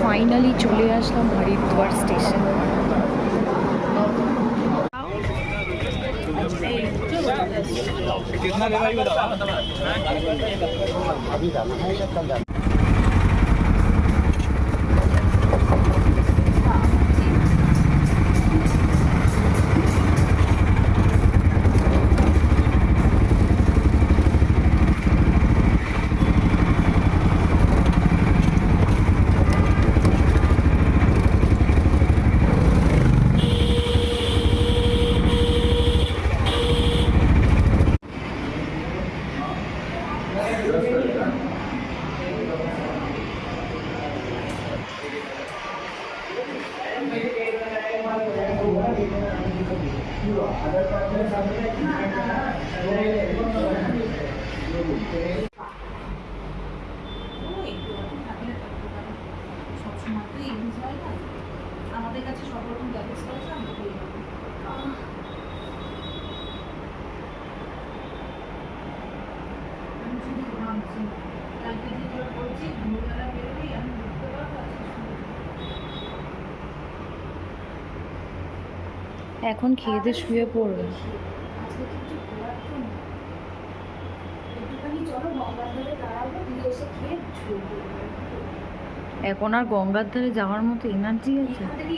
Finally চলে আসলাম Haridwar station. আমাদের কাছে সব রকম ব্যবস্থা আছে, আমরা পেয়ে যাবো। আমি শুধু ভাবছি কালকে যেটা বলছি ভোরবেলা বেরোবি, আমি বুঝতে পারবো এখন খেয়ে দিয়ে শুয়ে পড়বে। আজকে কিছু ঘোরার তো নেই। একটুখানি চলো গঙ্গার ধারে দাঁড়াবো, দিয়ে এসে খেয়ে শুয়ে পড়বো। এখন আর গঙ্গার ধারে যাওয়ার মতো এনার্জি আছে? এখান থেকে